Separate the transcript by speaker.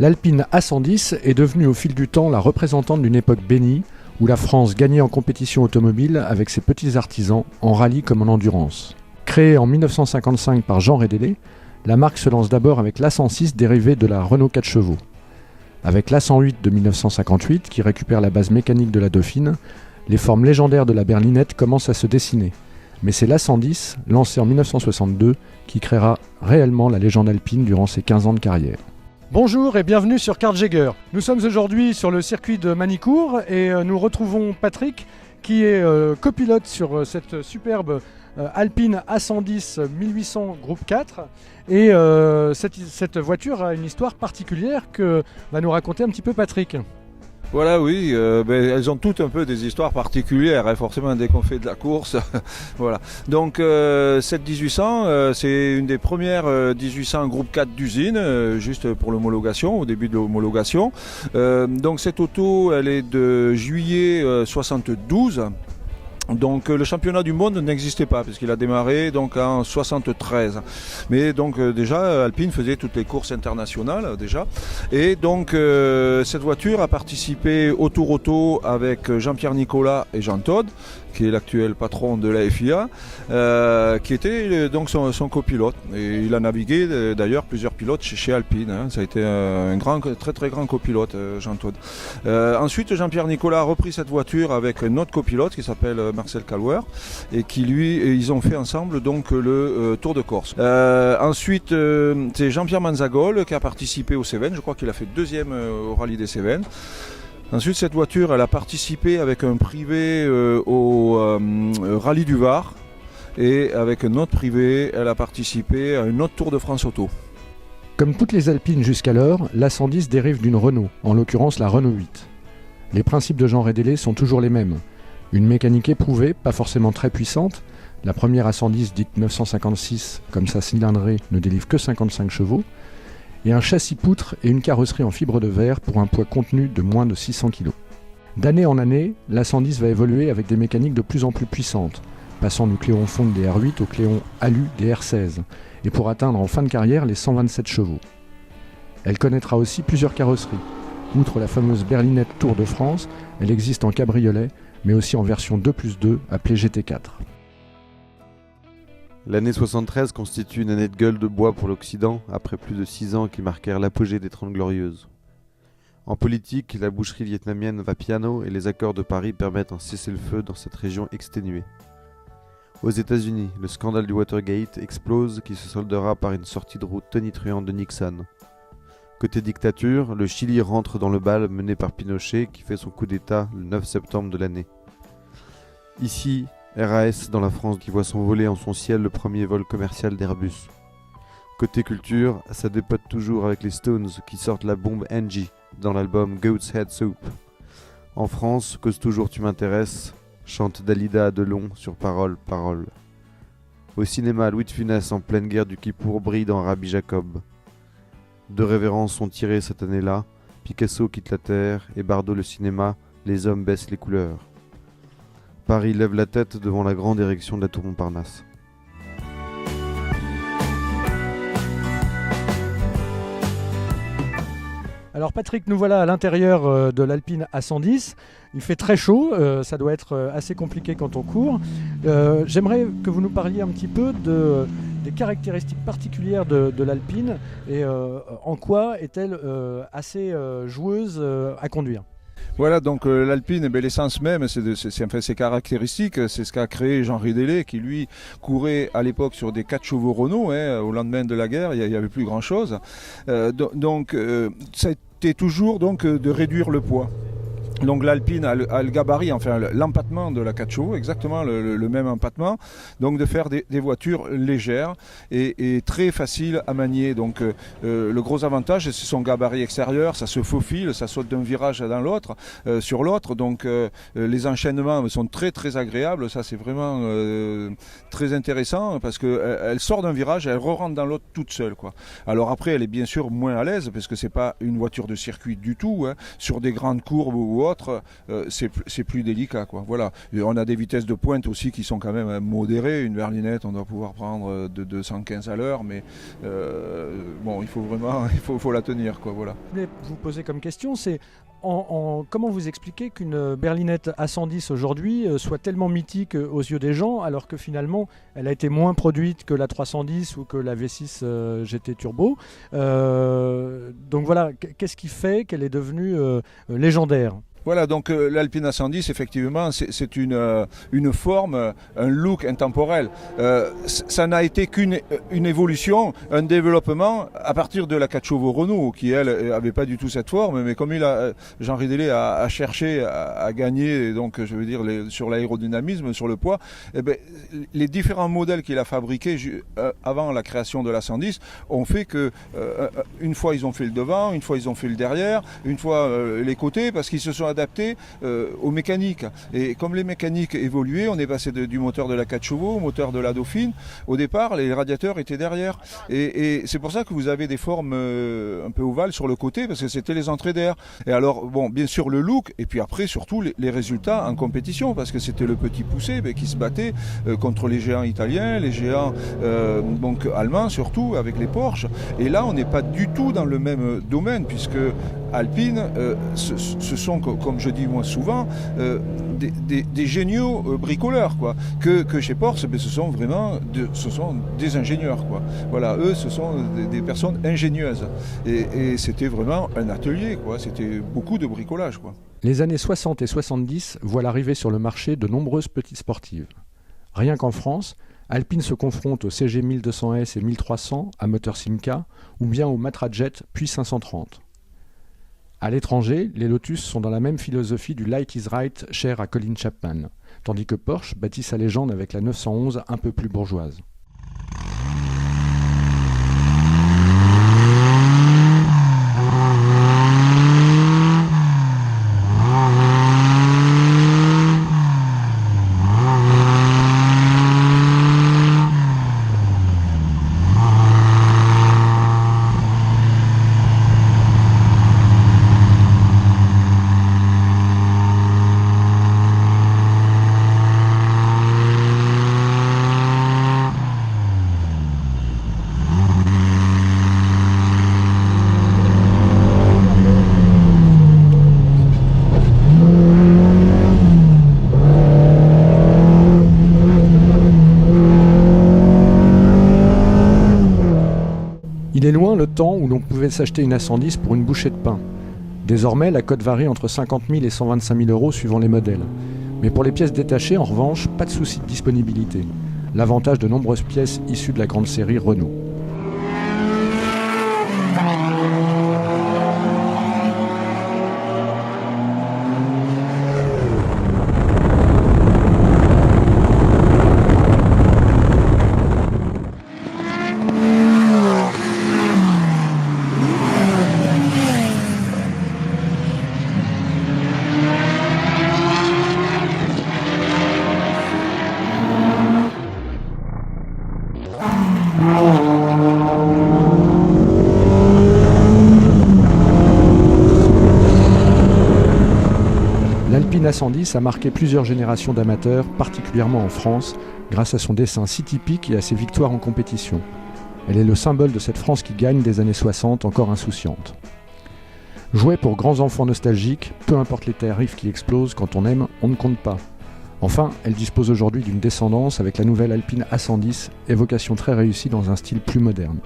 Speaker 1: L'Alpine A110 est devenue au fil du temps la représentante d'une époque bénie où la France gagnait en compétition automobile avec ses petits artisans, en rallye comme en endurance. Créée en 1955 par Jean Rédélé, la marque se lance d'abord avec l'A106 dérivée de la Renault 4 chevaux. Avec l'A108 de 1958, qui récupère la base mécanique de la Dauphine, les formes légendaires de la berlinette commencent à se dessiner. Mais c'est l'A110, lancé en 1962, qui créera réellement la légende alpine durant ses 15 ans de carrière. Bonjour et bienvenue sur Kartjäger. Nous sommes aujourd'hui sur le circuit de Manicourt et nous retrouvons Patrick qui est copilote sur cette superbe Alpine A110 1800 groupe 4 et cette voiture a une histoire particulière que va nous raconter un petit peu Patrick.
Speaker 2: Voilà, oui, elles ont toutes un peu des histoires particulières, hein, forcément dès qu'on fait de la course. Voilà. Donc cette 1800, c'est une des premières 1800 groupe 4 d'usine, juste pour l'homologation, au début de l'homologation. Donc cette auto, elle est de juillet 72. Donc le championnat du monde n'existait pas puisqu'il a démarré donc en 73. Mais donc déjà Alpine faisait toutes les courses internationales déjà. Et donc cette voiture a participé au Tour Auto avec Jean-Pierre Nicolas et Jean Todt, qui est l'actuel patron de la FIA, qui était donc son copilote. Et il a navigué d'ailleurs plusieurs pilotes chez Alpine. Hein. Ça a été un très grand copilote, Jean Todt. Ensuite, Jean-Pierre Nicolas a repris cette voiture avec un autre copilote qui s'appelle Marcel Calouer, et ils ont fait ensemble donc le Tour de Corse. Ensuite, c'est Jean-Pierre Manzagol qui a participé aux Cévennes. Je crois qu'il a fait deuxième au rallye des Cévennes. Ensuite, cette voiture, elle a participé avec un privé au rallye du Var, et avec un autre privé, elle a participé à un autre Tour de France Auto.
Speaker 1: Comme toutes les Alpines jusqu'alors, l'A110 dérive d'une Renault, en l'occurrence la Renault 8. Les principes de Jean Rédélé sont toujours les mêmes. Une mécanique éprouvée, pas forcément très puissante. La première A110, dite 956, comme sa cylindrée, ne délivre que 55 chevaux. Et un châssis poutre et une carrosserie en fibre de verre pour un poids contenu de moins de 600 kg. D'année en année, l'A110 va évoluer avec des mécaniques de plus en plus puissantes, passant du Cléon fonte des R8 au Cléon alu des R16, et pour atteindre en fin de carrière les 127 chevaux. Elle connaîtra aussi plusieurs carrosseries. Outre la fameuse berlinette Tour de France, elle existe en cabriolet, mais aussi en version 2+2 appelée GT4.
Speaker 3: L'année 73 constitue une année de gueule de bois pour l'Occident, après plus de 6 ans qui marquèrent l'apogée des 30 Glorieuses. En politique, la boucherie vietnamienne va piano et les accords de Paris permettent un cessez-le-feu dans cette région exténuée. Aux États-Unis, le scandale du Watergate explose qui se soldera par une sortie de route tonitruante de Nixon. Côté dictature, le Chili rentre dans le bal mené par Pinochet qui fait son coup d'État le 9 septembre de l'année. Ici, RAS dans la France qui voit s'envoler en son ciel le premier vol commercial d'Airbus. Côté culture, ça dépote toujours avec les Stones qui sortent la bombe Angie dans l'album Goat's Head Soup. En France, Cause toujours tu m'intéresses, chante Dalida Delon sur Parole. Au cinéma, Louis de Funès en pleine guerre du Kippour brille dans Rabbi Jacob. Deux révérences sont tirées cette année-là, Picasso quitte la terre et Bardot le cinéma, les hommes baissent les couleurs. Paris lève la tête devant la grande érection de la tour Montparnasse.
Speaker 1: Alors Patrick, nous voilà à l'intérieur de l'Alpine A110. Il fait très chaud, ça doit être assez compliqué quand on court. J'aimerais que vous nous parliez un petit peu des caractéristiques particulières de l'Alpine et en quoi est-elle assez joueuse à conduire.
Speaker 2: Voilà, donc l'Alpine, l'essence même, c'est ses caractéristiques, c'est ce qu'a créé Jean Rédélé, qui lui courait à l'époque sur des 4 chevaux Renault, hein, au lendemain de la guerre, il n'y avait plus grand chose. Donc ça a été toujours donc, de réduire le poids. Donc l'Alpine a le gabarit, enfin l'empattement de la 4 chevaux, exactement le même empattement, donc de faire des voitures légères et très faciles à manier. Donc le gros avantage, c'est son gabarit extérieur, ça se faufile, ça saute d'un virage dans l'autre, sur l'autre, donc les enchaînements sont très agréables, ça c'est vraiment très intéressant parce qu'elle sort d'un virage et elle re-rentre dans l'autre toute seule, quoi. Alors après, elle est bien sûr moins à l'aise parce que c'est pas une voiture de circuit du tout, hein, sur des grandes courbes ou autres. autres, c'est plus délicat, quoi. Voilà. Et on a des vitesses de pointe aussi qui sont quand même modérées. Une berlinette, on doit pouvoir prendre de 215 à l'heure, mais bon, il faut vraiment, faut la tenir, quoi. Voilà.
Speaker 1: Je voulais vous poser comme question, c'est comment vous expliquez qu'une berlinette A110 aujourd'hui soit tellement mythique aux yeux des gens, alors que finalement elle a été moins produite que la 310 ou que la V6 GT Turbo. Donc voilà, qu'est-ce qui fait qu'elle est devenue légendaire ?
Speaker 2: Voilà, donc l'Alpine A110, effectivement, c'est une forme, un look intemporel. Ça n'a été qu'une évolution, un développement à partir de la 4 chevaux Renault, qui elle n'avait pas du tout cette forme, mais comme Jean Ridélé a cherché à gagner, donc je veux dire sur l'aérodynamisme, sur le poids, eh ben, les différents modèles qu'il a fabriqués avant la création de l'A110 ont fait que une fois ils ont fait le devant, une fois ils ont fait le derrière, une fois les côtés, parce qu'ils se sont adaptés aux mécaniques. Et comme les mécaniques évoluaient, on est passé du moteur de la 4 chevaux au moteur de la Dauphine. Au départ, les radiateurs étaient derrière. Et c'est pour ça que vous avez des formes un peu ovales sur le côté, parce que c'était les entrées d'air. Et alors, bon, bien sûr, le look, et puis après, surtout, les résultats en compétition, parce que c'était le petit poussé qui se battait contre les géants italiens, les géants donc allemands, surtout, avec les Porsche. Et là, on n'est pas du tout dans le même domaine, puisque Alpine, ce sont, comme je dis moi souvent, des géniaux bricoleurs, quoi. Que chez Porsche, ce sont vraiment des ingénieurs, quoi. Voilà, eux, ce sont des personnes ingénieuses. Et c'était vraiment un atelier, quoi. C'était beaucoup de bricolage, quoi.
Speaker 1: Les années 60 et 70 voient l'arrivée sur le marché de nombreuses petites sportives. Rien qu'en France, Alpine se confronte au CG 1200S et 1300 à moteur Simca, ou bien au Matrajet puis 530. À l'étranger, les Lotus sont dans la même philosophie du Light is Right cher à Colin Chapman, tandis que Porsche bâtit sa légende avec la 911 un peu plus bourgeoise. Il est loin le temps où l'on pouvait s'acheter une A110 pour une bouchée de pain. Désormais, la cote varie entre 50 000 et 125 000 euros suivant les modèles. Mais pour les pièces détachées, en revanche, pas de souci de disponibilité. L'avantage de nombreuses pièces issues de la grande série Renault. L'Alpine A110 a marqué plusieurs générations d'amateurs, particulièrement en France, grâce à son dessin si typique et à ses victoires en compétition. Elle est le symbole de cette France qui gagne des années 60, encore insouciante. Jouet pour grands enfants nostalgiques, peu importe les tarifs qui explosent, quand on aime, on ne compte pas. Enfin, elle dispose aujourd'hui d'une descendance avec la nouvelle Alpine A110, évocation très réussie dans un style plus moderne.